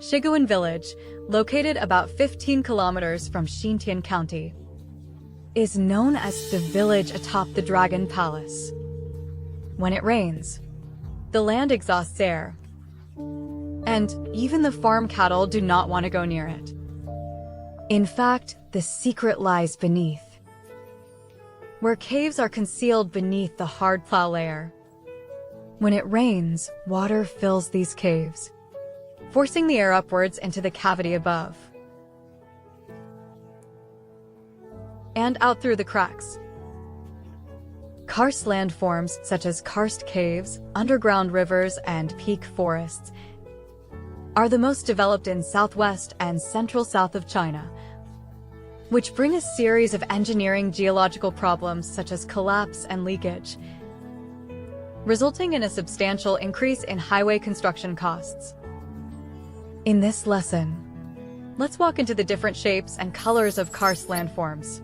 Shiguan Village, located about 15 kilometers from Xintian County, is known as the village atop the Dragon Palace. When it rains, the land exhausts air, and even the farm cattle do not want to go near it. In fact, the secret lies beneath, where caves are concealed beneath the hard plow layer. When it rains, water fills these caves, forcing the air upwards into the cavity above, and out through the cracks. Karst landforms such as karst caves, underground rivers, and peak forests are the most developed in southwest and central south of China, which bring a series of engineering geological problems such as collapse and leakage, resulting in a substantial increase in highway construction costs. In this lesson, let's walk into the different shapes and colors of karst landforms.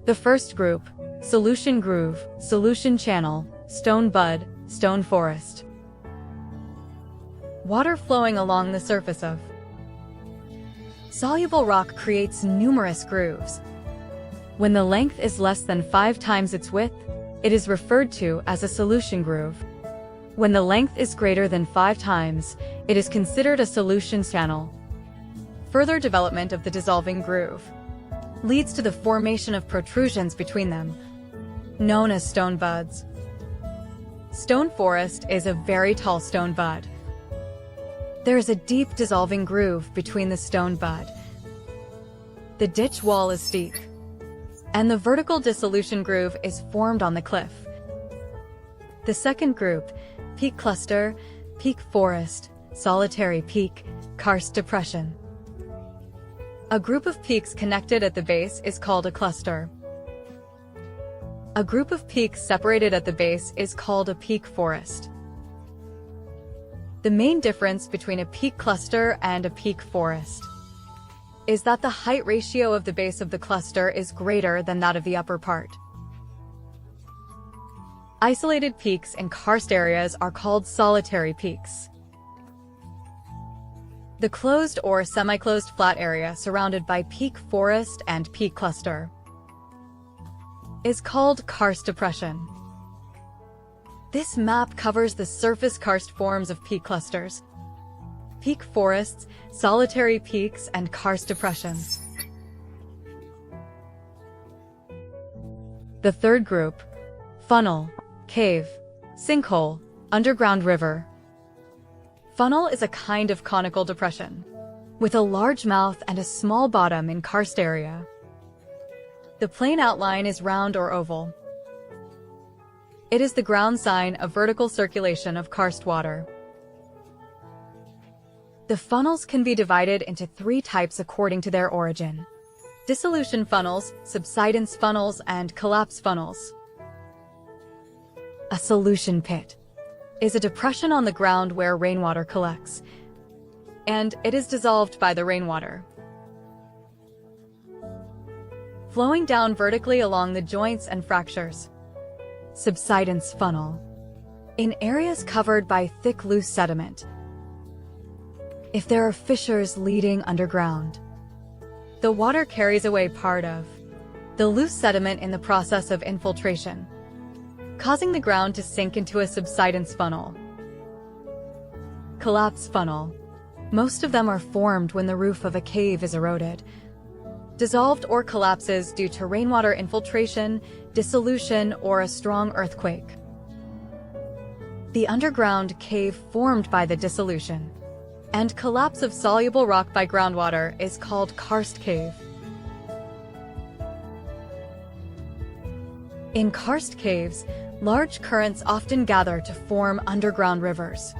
The first group: solution groove, solution channel, stone bud, stone forest. Water flowing along the surface of soluble rock creates numerous grooves. When the length is less than 5 times its width, it is referred to as a solution groove. When the length is greater than 5 times, it is considered a solution channel. Further development of the dissolving groove leads to the formation of protrusions between them, known as stone buds. Stone forest is a very tall stone bud. There is a deep dissolving groove between the stone bud. The ditch wall is steep, and the vertical dissolution groove is formed on the cliff. The second group: peak cluster, peak forest, solitary peak, karst depression. A group of peaks connected at the base is called a cluster. A group of peaks separated at the base is called a peak forest. The main difference between a peak cluster and a peak forest is that the height ratio of the base of the cluster is greater than that of the upper part. Isolated peaks in karst areas are called solitary peaks. The closed or semi-closed flat area surrounded by peak forest and peak cluster is called karst depression. This map covers the surface karst forms of peak clusters, peak forests, solitary peaks, and karst depressions. The third group: funnel, cave, sinkhole, underground river. Funnel is a kind of conical depression, with a large mouth and a small bottom in karst area. The plane outline is round or oval. It is the ground sign of vertical circulation of karst water. The funnels can be divided into 3 types according to their origin: dissolution funnels, subsidence funnels, and collapse funnels. A solution pit is a depression on the ground where rainwater collects, and it is dissolved by the rainwater, flowing down vertically along the joints and fractures. Subsidence funnel: in areas covered by thick loose sediment. If there are fissures leading underground, the water carries away part of the loose sediment in the process of infiltration, causing the ground to sink into a subsidence funnel. Collapse funnel: most of them are formed when the roof of a cave is eroded, dissolved, or collapses due to rainwater infiltration, dissolution, or a strong earthquake. The underground cave formed by the dissolution and collapse of soluble rock by groundwater is called karst cave. In karst caves, large currents often gather to form underground rivers.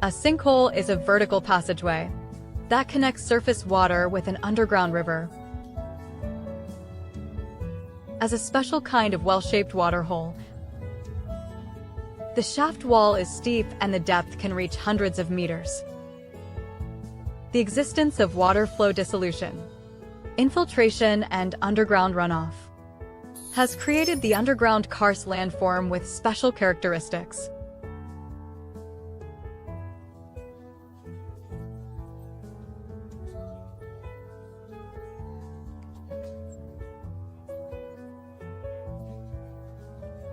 A sinkhole is a vertical passageway that connects surface water with an underground river. As a special kind of well-shaped water hole, the shaft wall is steep and the depth can reach hundreds of meters. The existence of water flow dissolution, infiltration, and underground runoff has created the underground karst landform with special characteristics.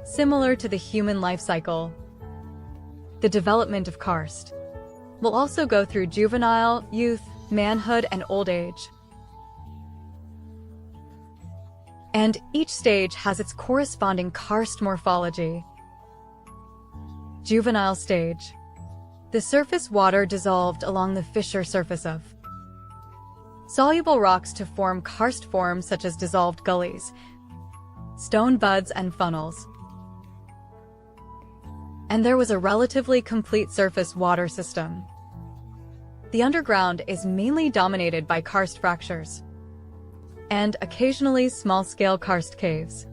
similar to the human life cycle. The development of karst will also go through juvenile, youth, manhood, and old age. And each stage has its corresponding karst morphology. Juvenile stage. The surface water dissolved along the fissure surface of soluble rocks to form karst forms such as dissolved gullies, stone buds, and funnels. And there was a relatively complete surface water system. The underground is mainly dominated by karst fractures and occasionally small-scale karst caves.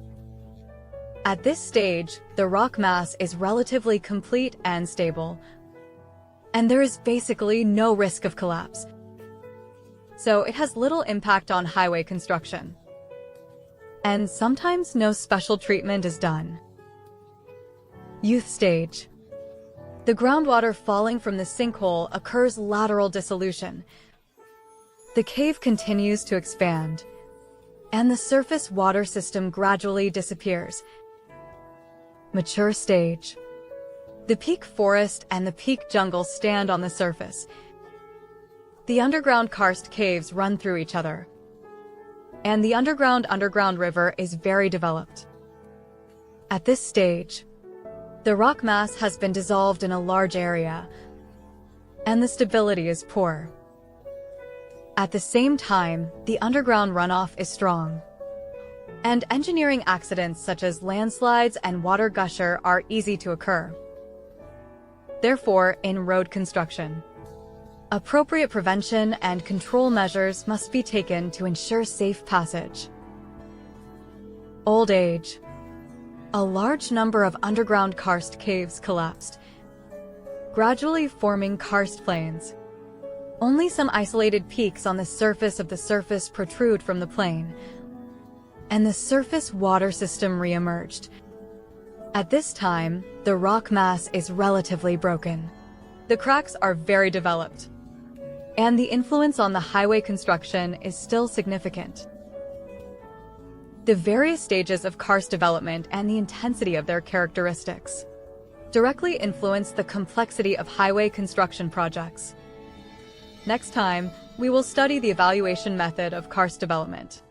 At this stage, the rock mass is relatively complete and stable, and there is basically no risk of collapse, so it has little impact on highway construction. And sometimes no special treatment is done. Youth stage. The groundwater falling from the sinkhole occurs lateral dissolution. The cave continues to expand, and the surface water system gradually disappears. Mature stage. The peak forest and the peak jungle stand on the surface. The underground karst caves run through each other, and the underground river is very developed. At this stage, the rock mass has been dissolved in a large area, and the stability is poor. At the same time, the underground runoff is strong, and engineering accidents such as landslides and water gusher are easy to occur. Therefore, in road construction, appropriate prevention and control measures must be taken to ensure safe passage. Old age. A large number of underground karst caves collapsed, gradually forming karst plains. Only some isolated peaks on the surface of the surface protrude from the plain, and the surface water system re-emerged. At this time, the rock mass is relatively broken. The cracks are very developed, and the influence on the highway construction is still significant. The various stages of karst development and the intensity of their characteristics directly influence the complexity of highway construction projects. Next time, we will study the evaluation method of karst development.